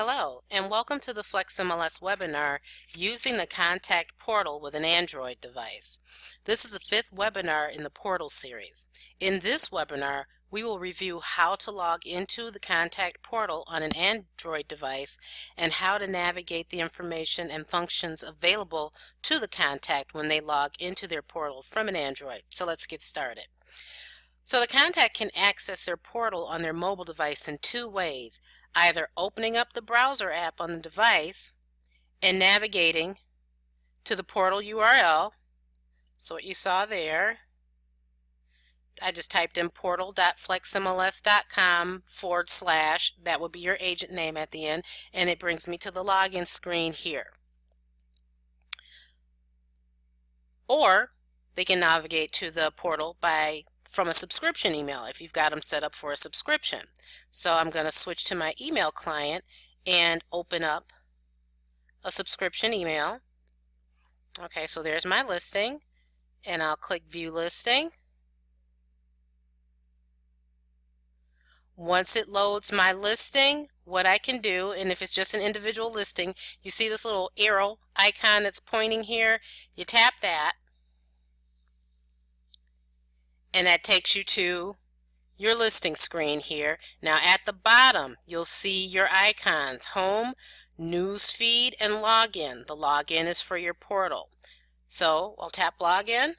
Hello, and welcome to the FlexMLS webinar using the Contact Portal with an Android device. This is the fifth webinar in the Portal series. In this webinar, we will review how to log into the Contact Portal on an Android device and how to navigate the information and functions available to the contact when they log into their portal from an Android. So let's get started. So the contact can access their portal on their mobile device in two ways, either opening up the browser app on the device and navigating to the portal URL. So what you saw there, I just typed in portal.flexmls.com / that would be your agent name at the end, and it brings me to the login screen here. Or they can navigate to the portal from a subscription email if you've got them set up for a subscription. So I'm going to switch to my email client and open up a subscription email. Okay, so there's my listing, and I'll click View Listing. Once it loads my listing, what I can do, and if it's just an individual listing, you see this little arrow icon that's pointing here, you tap that, and that takes you to your listing screen here. Now at the bottom you'll see your icons: home, newsfeed, and login. The login is for your portal. So I'll tap login.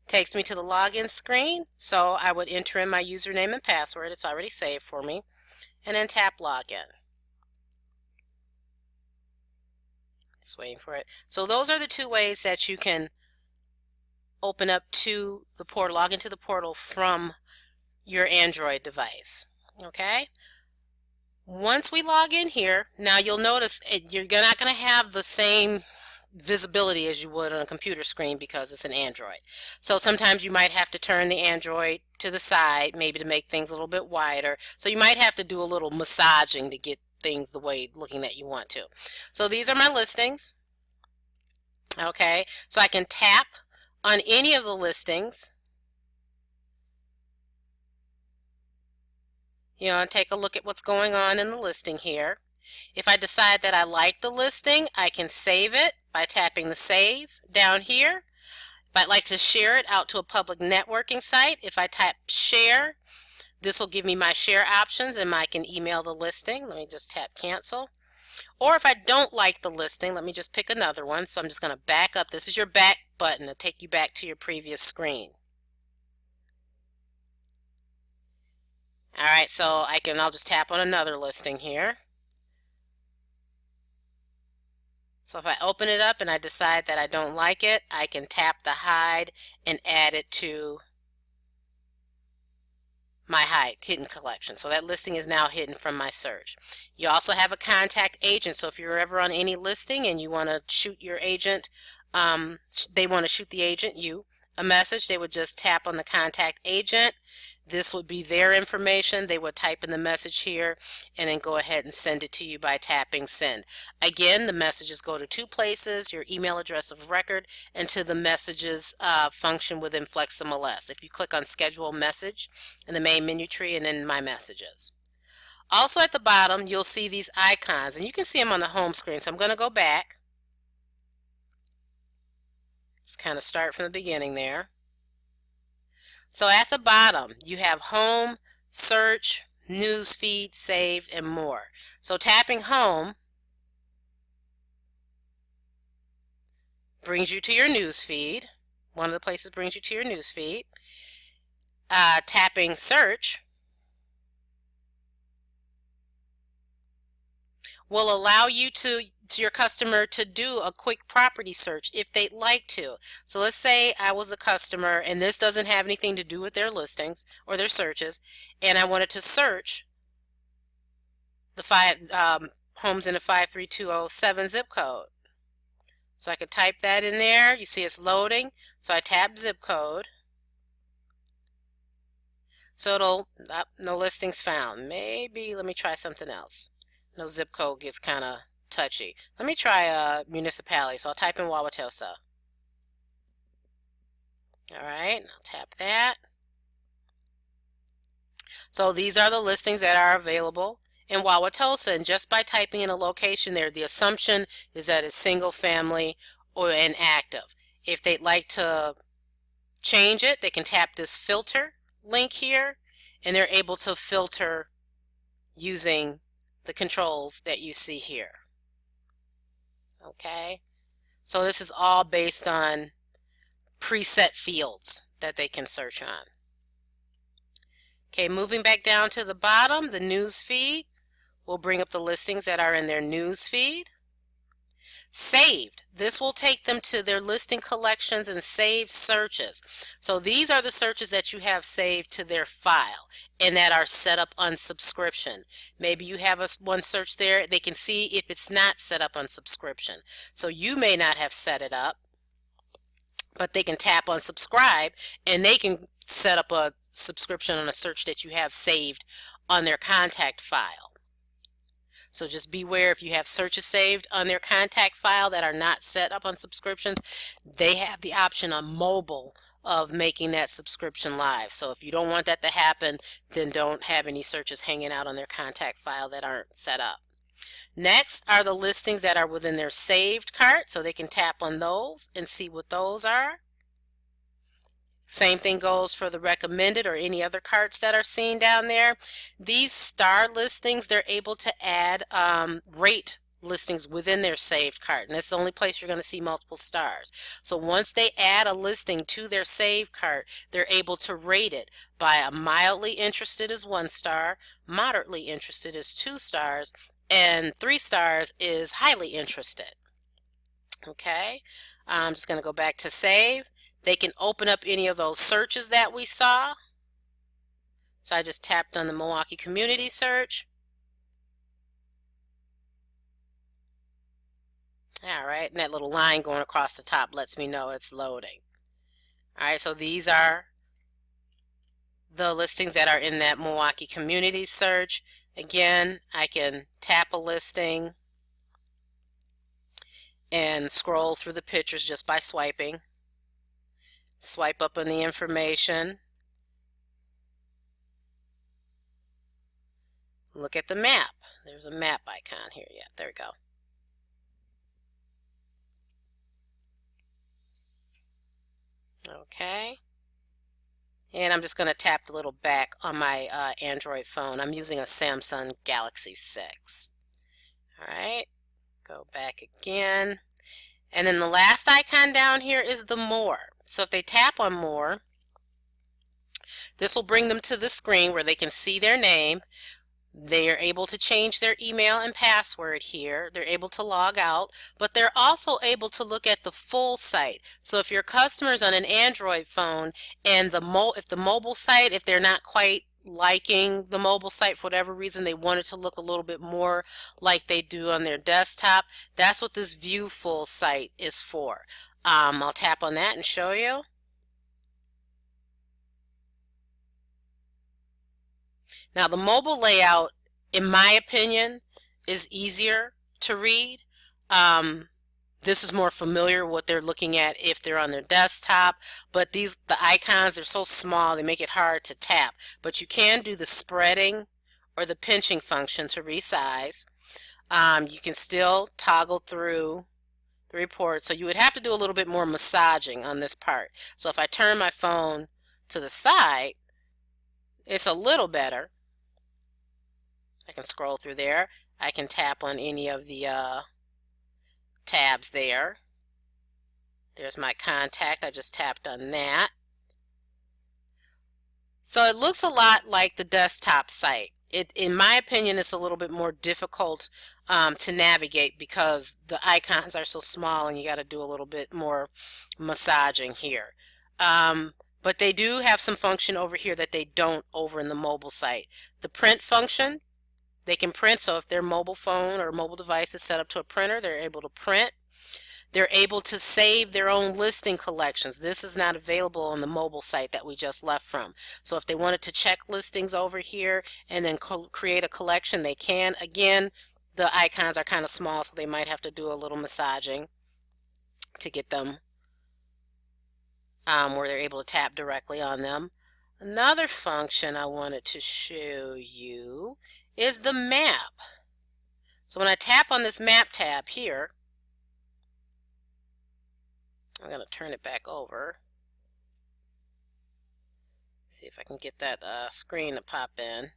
Takes me to the login screen, so I would enter in my username and password. It's already saved for me, and then tap login. Just waiting for it. So those are the two ways that you can open up to the portal, log into the portal from your Android device. Okay? Once we log in here, now you'll notice you're not going to have the same visibility as you would on a computer screen because it's an Android. So sometimes you might have to turn the Android to the side, maybe to make things a little bit wider. So you might have to do a little massaging to get things the way looking that you want to. So these are my listings. Okay, so I can tap on any of the listings, take a look at what's going on in the listing here. If I decide that I like the listing, I can save it by tapping the save down here. If I'd like to share it out to a public networking site, if I tap share, this will give me my share options and I can email the listing. Let me just tap cancel. Or if I don't like the listing, let me just pick another one. So I'm just going to back up. This is your back button to take you back to your previous screen. Alright, so I'll just tap on another listing here. So if I open it up and I decide that I don't like it, I can tap the hide and add it to my hidden collection. So that listing is now hidden from my search. You also have a contact agent. So if you're ever on any listing and you want to shoot your agent, they want to shoot the agent, a message, they would just tap on the contact agent. This would be their information. They would type in the message here and then go ahead and send it to you by tapping send. Again, the messages go to two places: your email address of record and to the messages function within FlexMLS. If you click on schedule message in the main menu tree and then my messages. Also at the bottom you'll see these icons, and you can see them on the home screen. So I'm going to go back. Let's kind of start from the beginning there. So at the bottom you have home, search, newsfeed, saved, and more. So tapping home brings you to your newsfeed. One of the places brings you to your newsfeed. Tapping search will allow you to your customer to do a quick property search if they'd like to. So let's say I was the customer and this doesn't have anything to do with their listings or their searches, and I wanted to search the homes in a 53207 zip code. So I could type that in there. You see it's loading. So I tap zip code. So it'll, no listings found. Maybe, let me try something else. No, zip code gets kind of touchy. Let me try a municipality. So I'll type in Wauwatosa. Alright, I'll tap that. So these are the listings that are available in Wauwatosa, and just by typing in a location there, the assumption is that it's single family or inactive. If they'd like to change it, they can tap this filter link here, and they're able to filter using the controls that you see here. Okay, so this is all based on preset fields that they can search on. Okay, moving back down to the bottom, the news feed will bring up the listings that are in their news feed. Saved. This will take them to their listing collections and saved searches. So these are the searches that you have saved to their file and that are set up on subscription. Maybe you have one search there. They can see if it's not set up on subscription. So you may not have set it up, but they can tap on subscribe and they can set up a subscription on a search that you have saved on their contact file. So just beware, if you have searches saved on their contact file that are not set up on subscriptions, they have the option on mobile of making that subscription live. So if you don't want that to happen, then don't have any searches hanging out on their contact file that aren't set up. Next are the listings that are within their saved cart, so they can tap on those and see what those are. Same thing goes for the recommended or any other carts that are seen down there. These star listings, they're able to add rate listings within their saved cart, and that's the only place you're going to see multiple stars. So once they add a listing to their saved cart, they're able to rate it by a mildly interested is 1 star, moderately interested is 2 stars, and 3 stars is highly interested. Okay, I'm just going to go back to save. They can open up any of those searches that we saw. So I just tapped on the Milwaukee Community Search. All right, and that little line going across the top lets me know it's loading. All right, so these are the listings that are in that Milwaukee Community Search. Again, I can tap a listing and scroll through the pictures just by swiping. Swipe up on the information. Look at the map. There's a map icon here. Yeah, there we go. Okay. And I'm just going to tap the little back on my Android phone. I'm using a Samsung Galaxy 6. All right. Go back again. And then the last icon down here is the more. So if they tap on more, this will bring them to the screen where they can see their name. They are able to change their email and password here. They're able to log out, but they're also able to look at the full site. So if your customer's on an Android phone and if the mobile site, if they're not quite liking the mobile site for whatever reason, they want it to look a little bit more like they do on their desktop, that's what this view full site is for. I'll tap on that and show you. Now the mobile layout, in my opinion, is easier to read. This is more familiar what they're looking at if they're on their desktop, but the icons, they're so small they make it hard to tap. But you can do the spreading or the pinching function to resize. You can still toggle through the report, so you would have to do a little bit more massaging on this part. So if I turn my phone to the side, it's a little better. I can scroll through there. I can tap on any of the tabs there. There's my contact. I just tapped on that. So it looks a lot like the desktop site. In my opinion, it's a little bit more difficult to navigate because the icons are so small and you got to do a little bit more massaging here. But they do have some function over here that they don't over in the mobile site. The print function, they can print, so if their mobile phone or mobile device is set up to a printer, they're able to print. They're able to save their own listing collections. This is not available on the mobile site that we just left from. So if they wanted to check listings over here and then create a collection, they can. Again, the icons are kind of small, so they might have to do a little massaging to get them where they're able to tap directly on them. Another function I wanted to show you is the map. So when I tap on this map tab here, I'm going to turn it back over. See if I can get that screen to pop in.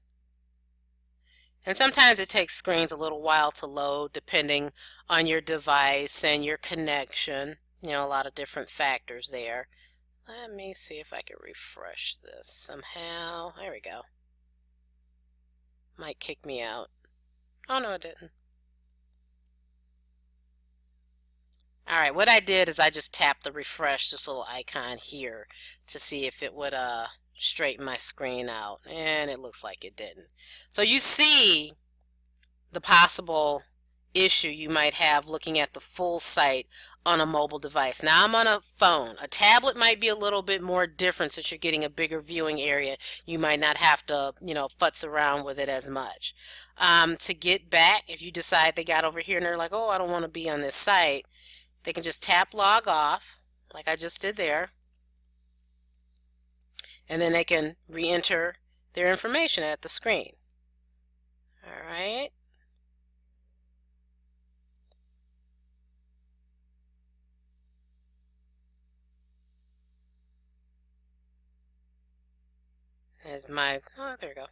And sometimes it takes screens a little while to load depending on your device and your connection. You know, a lot of different factors there. Let me see if I can refresh this somehow. There we go. Might kick me out. Oh no, it didn't. Alright, what I did is I just tapped the refresh, this little icon here, to see if it would straighten my screen out, and it looks like it didn't. So you see the possible issue you might have looking at the full site on a mobile device. Now I'm on a phone. A tablet might be a little bit more different since you're getting a bigger viewing area. You might not have to, futz around with it as much. To get back, if you decide they got over here and they're like, oh, I don't want to be on this site, they can just tap log off, like I just did there, and then they can re-enter their information at the screen. All right. There's my, oh, there we go.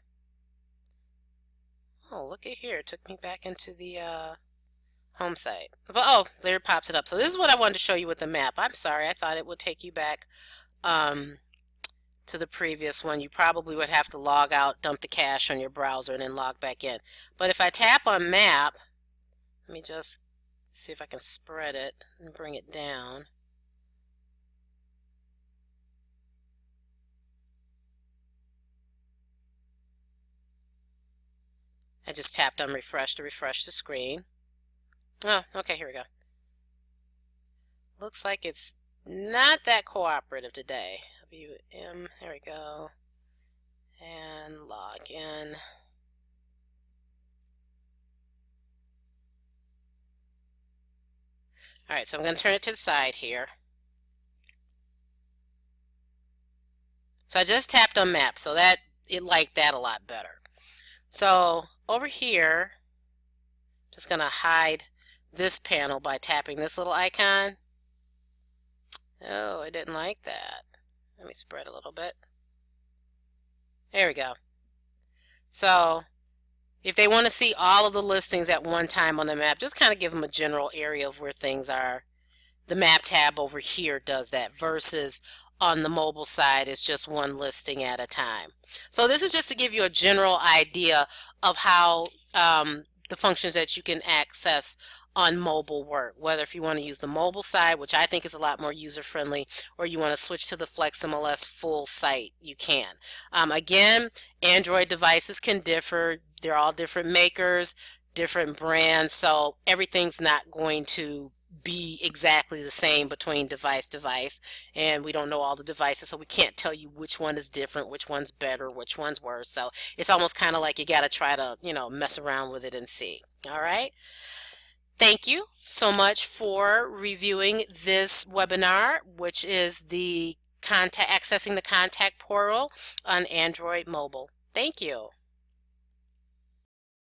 Oh, look at here. It took me back into the home site. But, oh, there it pops it up. So this is what I wanted to show you with the map. I'm sorry. I thought it would take you back to the previous one. You probably would have to log out, dump the cache on your browser, and then log back in. But if I tap on map, let me just see if I can spread it and bring it down. I just tapped on refresh to refresh the screen. Oh, okay, here we go. Looks like it's not that cooperative today. WM, there we go. And log in. Alright, so I'm going to turn it to the side here. So I just tapped on map, so that it liked that a lot better. So over here, just going to hide this panel by tapping this little icon. Oh, I didn't like that. Let me spread a little bit. There we go. So if they want to see all of the listings at one time on the map, just kind of give them a general area of where things are. The map tab over here does that, versus on the mobile side it's just one listing at a time. So this is just to give you a general idea of how the functions that you can access on mobile work, whether if you want to use the mobile side, which I think is a lot more user-friendly, or you want to switch to the FlexMLS full site, you can. Again, Android devices can differ. They're all different makers, different brands, so everything's not going to be exactly the same between device to device, and we don't know all the devices, so we can't tell you which one is different, which one's better, which one's worse. So it's almost kind of like you got to try to, mess around with it and see. All right. Thank you so much for reviewing this webinar, which is the accessing the contact portal on Android mobile. Thank you.